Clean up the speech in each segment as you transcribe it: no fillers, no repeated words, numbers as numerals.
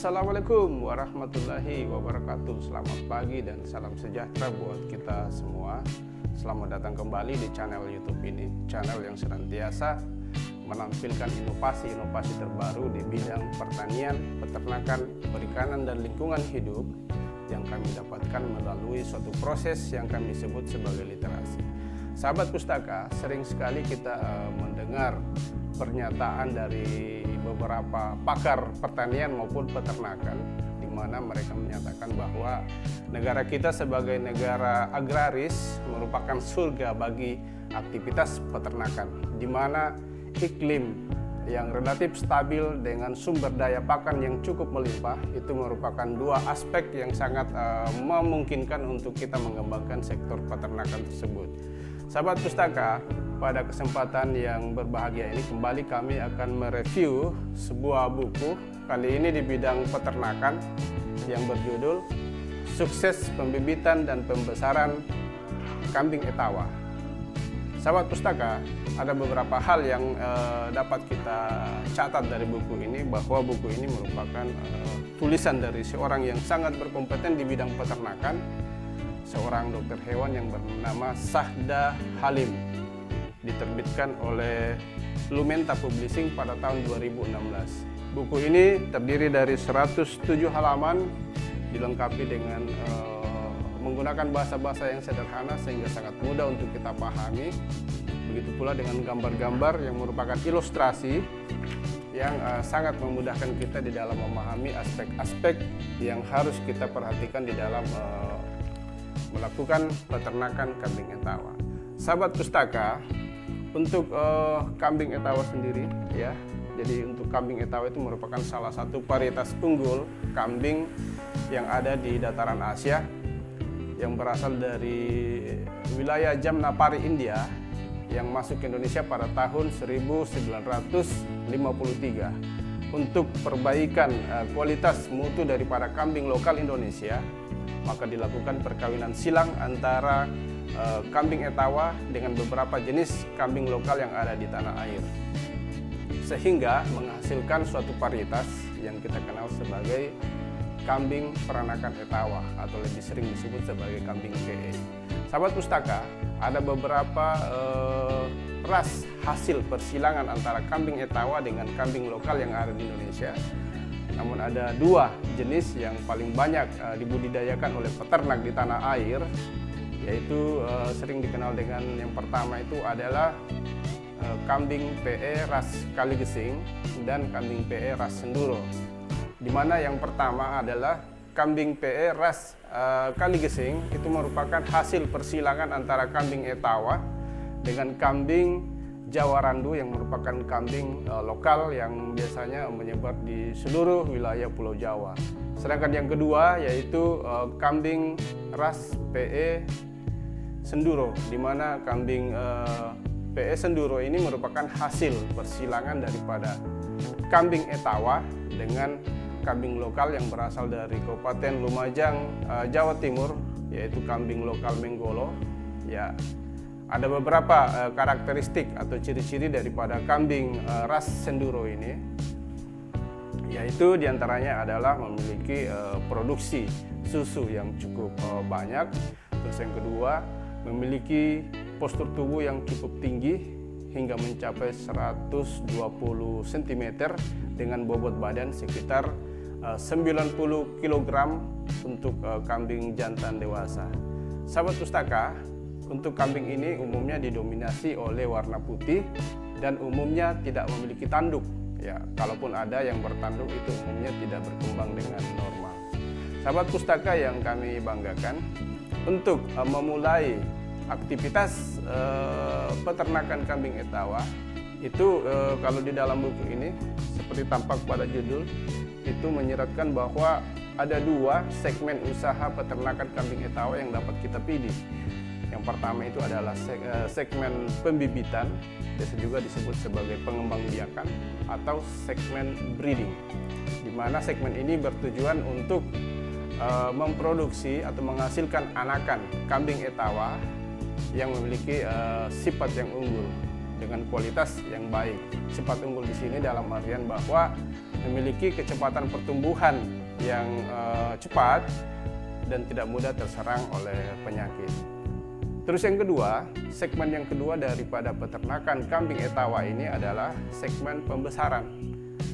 Assalamualaikum warahmatullahi wabarakatuh. Selamat pagi dan salam sejahtera buat kita semua. Selamat datang kembali di channel YouTube ini, channel yang senantiasa menampilkan inovasi-inovasi terbaru di bidang pertanian, peternakan, perikanan, dan lingkungan hidup yang kami dapatkan melalui suatu proses yang kami sebut sebagai literasi. Sahabat pustaka, sering sekali kita mendengar pernyataan dari beberapa pakar pertanian maupun peternakan, di mana mereka menyatakan bahwa negara kita sebagai negara agraris merupakan surga bagi aktivitas peternakan, di mana iklim yang relatif stabil dengan sumber daya pakan yang cukup melimpah itu merupakan dua aspek yang sangat memungkinkan untuk kita mengembangkan sektor peternakan tersebut. Sahabat pustaka, pada kesempatan yang berbahagia ini kembali kami akan mereview sebuah buku, kali ini di bidang peternakan, yang berjudul Sukses Pembibitan dan Pembesaran Kambing Etawa. Sahabat pustaka, ada beberapa hal yang dapat kita catat dari buku ini, bahwa buku ini merupakan tulisan dari seorang yang sangat berkompeten di bidang peternakan, seorang dokter hewan yang bernama Sahda Halim, diterbitkan oleh Lumenta Publishing pada tahun 2016. Buku ini terdiri dari 107 halaman, dilengkapi dengan menggunakan bahasa-bahasa yang sederhana sehingga sangat mudah untuk kita pahami. Begitu pula dengan gambar-gambar yang merupakan ilustrasi yang sangat memudahkan kita di dalam memahami aspek-aspek yang harus kita perhatikan di dalam melakukan peternakan kambing etawa. Sahabat pustaka, untuk kambing etawa sendiri, ya, jadi untuk kambing etawa itu merupakan salah satu varietas unggul kambing yang ada di dataran Asia, yang berasal dari wilayah Jamnapari, India, yang masuk ke Indonesia pada tahun 1953. Untuk perbaikan kualitas mutu daripada kambing lokal Indonesia, maka dilakukan perkawinan silang antara kambing etawa dengan beberapa jenis kambing lokal yang ada di tanah air, sehingga menghasilkan suatu varietas yang kita kenal sebagai kambing peranakan etawa, atau lebih sering disebut sebagai kambing PE. Sahabat pustaka, ada beberapa ras hasil persilangan antara kambing etawa dengan kambing lokal yang ada di Indonesia. Namun ada dua jenis yang paling banyak dibudidayakan oleh peternak di tanah air, yaitu sering dikenal dengan yang pertama itu adalah kambing PE ras Kaligesing dan kambing PE ras Senduro. Di mana yang pertama adalah kambing PE ras Kaligesing itu merupakan hasil persilangan antara kambing etawa dengan kambing Jawa Randu yang merupakan kambing lokal yang biasanya menyebar di seluruh wilayah Pulau Jawa. Sedangkan yang kedua yaitu kambing ras PE Senduro, di mana kambing PE Senduro ini merupakan hasil persilangan daripada kambing etawa dengan kambing lokal yang berasal dari Kabupaten Lumajang, Jawa Timur, yaitu kambing lokal Menggolo. Ya, ada beberapa karakteristik atau ciri-ciri daripada kambing ras Senduro ini, yaitu diantaranya adalah memiliki produksi susu yang cukup banyak. Terus yang kedua, memiliki postur tubuh yang cukup tinggi hingga mencapai 120 cm dengan bobot badan sekitar 90 kg untuk kambing jantan dewasa. Sahabat pustaka, untuk kambing ini umumnya didominasi oleh warna putih dan umumnya tidak memiliki tanduk. Ya, kalaupun ada yang bertanduk itu umumnya tidak berkembang dengan normal. Sahabat pustaka yang kami banggakan, untuk memulai aktivitas peternakan kambing etawa itu kalau di dalam buku ini seperti tampak pada judul itu menyeratkan bahwa ada dua segmen usaha peternakan kambing etawa yang dapat kita pilih. Yang pertama itu adalah segmen pembibitan, biasa juga disebut sebagai pengembang biakan, atau segmen breeding, di mana segmen ini bertujuan untuk memproduksi atau menghasilkan anakan kambing etawa yang memiliki sifat yang unggul. dengan kualitas yang baik. Sifat unggul di sini dalam artian bahwa memiliki kecepatan pertumbuhan yang cepat dan tidak mudah terserang oleh penyakit. Terus yang kedua, segmen yang kedua daripada peternakan kambing Etawa ini adalah segmen pembesaran.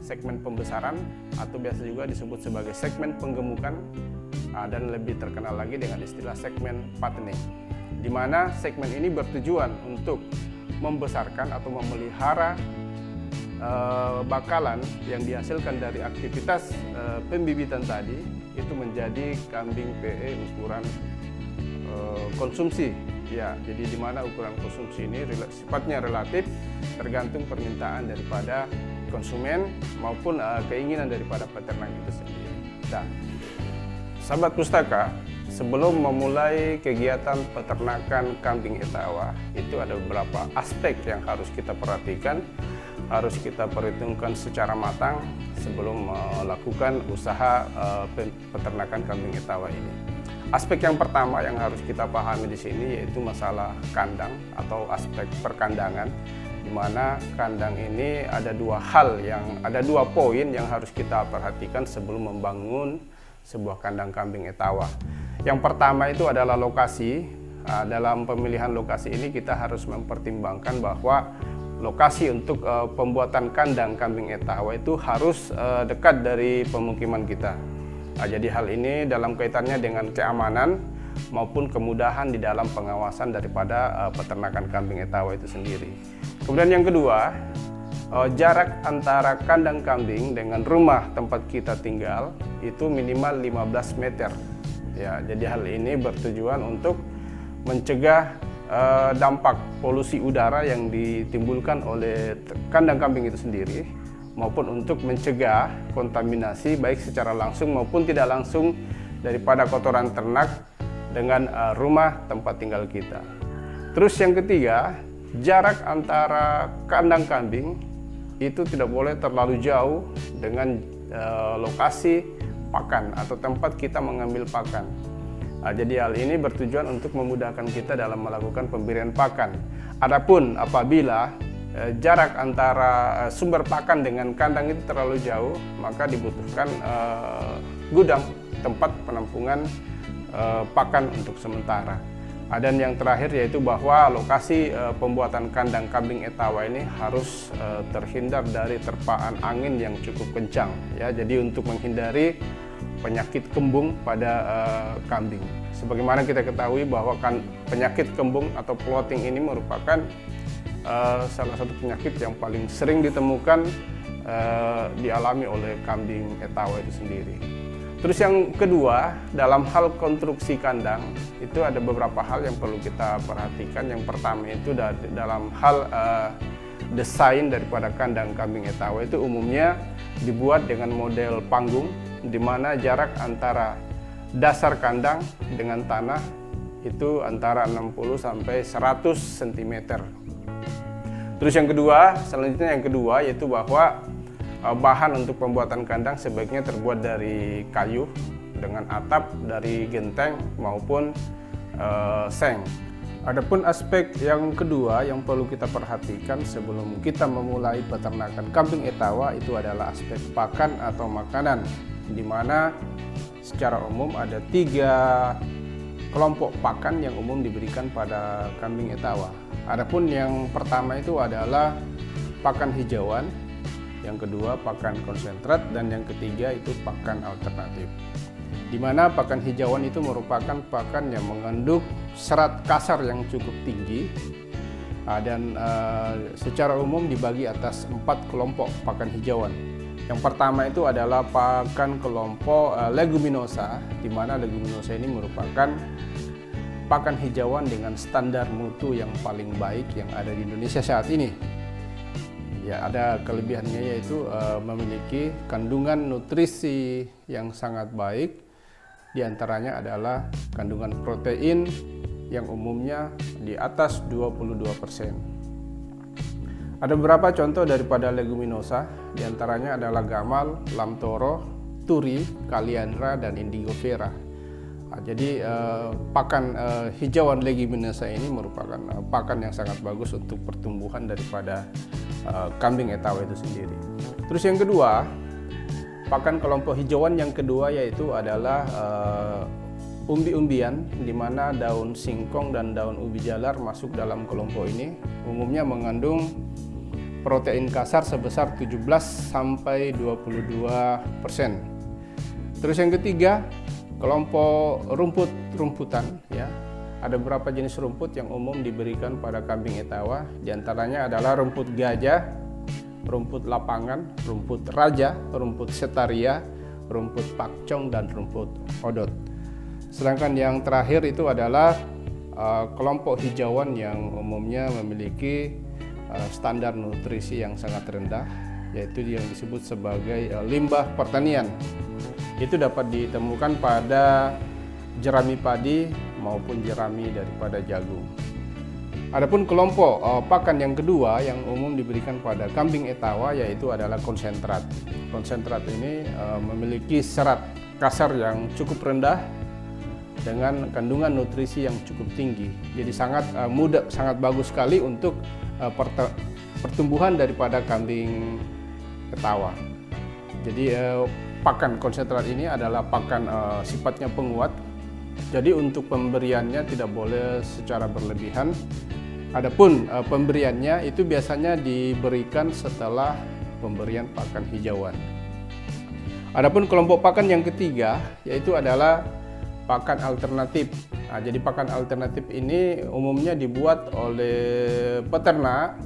Segmen pembesaran atau biasa juga disebut sebagai segmen penggemukan dan lebih terkenal lagi dengan istilah segmen fattening, di mana segmen ini bertujuan untuk membesarkan atau memelihara bakalan yang dihasilkan dari aktivitas pembibitan tadi itu menjadi kambing PE ukuran konsumsi. Ya, jadi di mana ukuran konsumsi ini sifatnya relatif tergantung permintaan daripada konsumen maupun keinginan daripada peternak itu sendiri. Nah, sahabat pustaka, sebelum memulai kegiatan peternakan kambing Etawa, itu ada beberapa aspek yang harus kita perhatikan, harus kita perhitungkan secara matang sebelum melakukan usaha peternakan kambing Etawa ini. Aspek yang pertama yang harus kita pahami di sini yaitu masalah kandang atau aspek perkandangan, di mana kandang ini ada dua poin yang harus kita perhatikan sebelum membangun sebuah kandang kambing Etawa. Yang pertama itu adalah lokasi. Dalam pemilihan lokasi ini kita harus mempertimbangkan bahwa lokasi untuk pembuatan kandang kambing Etawa itu harus dekat dari pemukiman kita. Jadi hal ini dalam kaitannya dengan keamanan maupun kemudahan di dalam pengawasan daripada peternakan kambing Etawa itu sendiri. Kemudian yang kedua, jarak antara kandang kambing dengan rumah tempat kita tinggal itu minimal 15 meter. Ya, jadi hal ini bertujuan untuk mencegah dampak polusi udara yang ditimbulkan oleh kandang kambing itu sendiri, maupun untuk mencegah kontaminasi baik secara langsung maupun tidak langsung daripada kotoran ternak dengan rumah tempat tinggal kita. Terus yang ketiga, jarak antara kandang kambing itu tidak boleh terlalu jauh dengan lokasi pakan atau tempat kita mengambil pakan. Jadi hal ini bertujuan untuk memudahkan kita dalam melakukan pemberian pakan. Adapun apabila jarak antara sumber pakan dengan kandang itu terlalu jauh, maka dibutuhkan gudang, tempat penampungan pakan untuk sementara. Dan yang terakhir yaitu bahwa lokasi pembuatan kandang kambing Etawa ini harus terhindar dari terpaan angin yang cukup kencang. Ya, jadi untuk menghindari penyakit kembung pada kambing. Sebagaimana kita ketahui bahwa penyakit kembung atau bloating ini merupakan salah satu penyakit yang paling sering ditemukan dialami oleh kambing Etawa itu sendiri. Terus yang kedua, dalam hal konstruksi kandang itu ada beberapa hal yang perlu kita perhatikan. Yang pertama itu dalam hal desain daripada kandang kambing Etawa itu umumnya dibuat dengan model panggung, di mana jarak antara dasar kandang dengan tanah itu antara 60 sampai 100 cm. Terus yang kedua, selanjutnya yang kedua yaitu bahwa bahan untuk pembuatan kandang sebaiknya terbuat dari kayu dengan atap dari genteng maupun seng. Adapun aspek yang kedua yang perlu kita perhatikan sebelum kita memulai peternakan kambing Etawa itu adalah aspek pakan atau makanan, di mana secara umum ada 3 kelompok pakan yang umum diberikan pada kambing Etawa. Adapun yang pertama itu adalah pakan hijauan, yang kedua pakan konsentrat, dan yang ketiga itu pakan alternatif. Di mana pakan hijauan itu merupakan pakan yang mengandung serat kasar yang cukup tinggi dan secara umum dibagi atas 4 kelompok pakan hijauan. Yang pertama itu adalah pakan kelompok leguminosa, di mana leguminosa ini merupakan pakan hijauan dengan standar mutu yang paling baik yang ada di Indonesia saat ini. Ya, ada kelebihannya yaitu memiliki kandungan nutrisi yang sangat baik. Di antaranya adalah kandungan protein yang umumnya di atas 22%. Ada beberapa contoh daripada leguminosa, di antaranya adalah gamal, lamtoro, turi, kaliandra, dan indigofera. Jadi pakan hijauan leguminosa ini merupakan pakan yang sangat bagus untuk pertumbuhan daripada kambing Etawa itu sendiri. Terus yang kedua, pakan kelompok hijauan yang kedua yaitu adalah umbi-umbian, di mana daun singkong dan daun ubi jalar masuk dalam kelompok ini. Umumnya mengandung protein kasar sebesar 17-22%. Terus yang ketiga, kelompok rumput-rumputan, ya. Ada beberapa jenis rumput yang umum diberikan pada kambing Etawa. Di antaranya adalah rumput gajah, rumput lapangan, rumput raja, rumput setaria, rumput pakcong, dan rumput odot. Sedangkan yang terakhir itu adalah kelompok hijauan yang umumnya memiliki standar nutrisi yang sangat rendah, yaitu yang disebut sebagai limbah pertanian. Itu dapat ditemukan pada jerami padi maupun jerami daripada jagung. Adapun kelompok pakan yang kedua yang umum diberikan pada kambing Etawa yaitu adalah konsentrat. Konsentrat ini memiliki serat kasar yang cukup rendah dengan kandungan nutrisi yang cukup tinggi. Jadi sangat mudah, sangat bagus sekali untuk pertumbuhan daripada kambing Etawa. Jadi pakan konsentrat ini adalah pakan sifatnya penguat. Jadi untuk pemberiannya tidak boleh secara berlebihan. Adapun pemberiannya itu biasanya diberikan setelah pemberian pakan hijauan. Adapun kelompok pakan yang ketiga yaitu adalah pakan alternatif. Nah, jadi pakan alternatif ini umumnya dibuat oleh peternak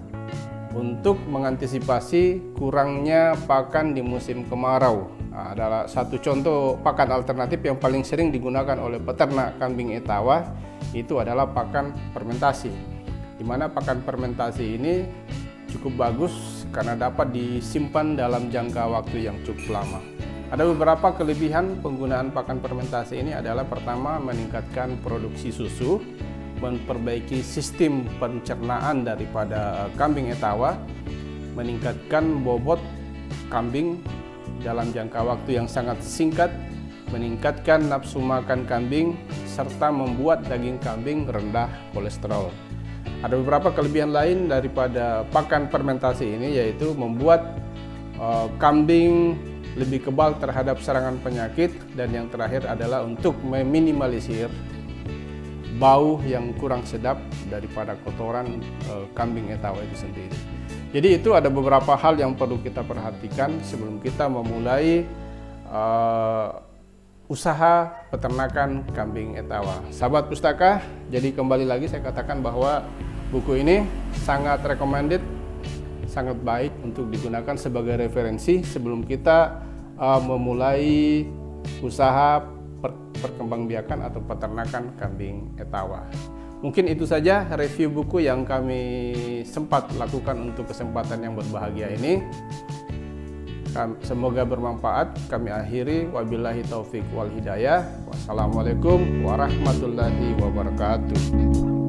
untuk mengantisipasi kurangnya pakan di musim kemarau. Nah, adalah satu contoh pakan alternatif yang paling sering digunakan oleh peternak kambing Etawa itu adalah pakan fermentasi. Di mana pakan fermentasi ini cukup bagus karena dapat disimpan dalam jangka waktu yang cukup lama. Ada beberapa kelebihan penggunaan pakan fermentasi ini adalah pertama, meningkatkan produksi susu, memperbaiki sistem pencernaan daripada kambing Etawa, meningkatkan bobot kambing dalam jangka waktu yang sangat singkat, meningkatkan nafsu makan kambing, serta membuat daging kambing rendah kolesterol. Ada beberapa kelebihan lain daripada pakan fermentasi ini, yaitu membuat kambing lebih kebal terhadap serangan penyakit, dan yang terakhir adalah untuk meminimalisir bau yang kurang sedap daripada kotoran kambing Etawa itu sendiri. Jadi itu ada beberapa hal yang perlu kita perhatikan sebelum kita memulai usaha peternakan kambing Etawa. Sahabat pustaka, jadi kembali lagi saya katakan bahwa buku ini sangat recommended, sangat baik untuk digunakan sebagai referensi sebelum kita memulai usaha perkembangbiakan atau peternakan kambing Etawa. Mungkin itu saja review buku yang kami sempat lakukan untuk kesempatan yang berbahagia ini. Semoga bermanfaat. Kami akhiri, wabillahi taufik wal hidayah. Wassalamualaikum warahmatullahi wabarakatuh.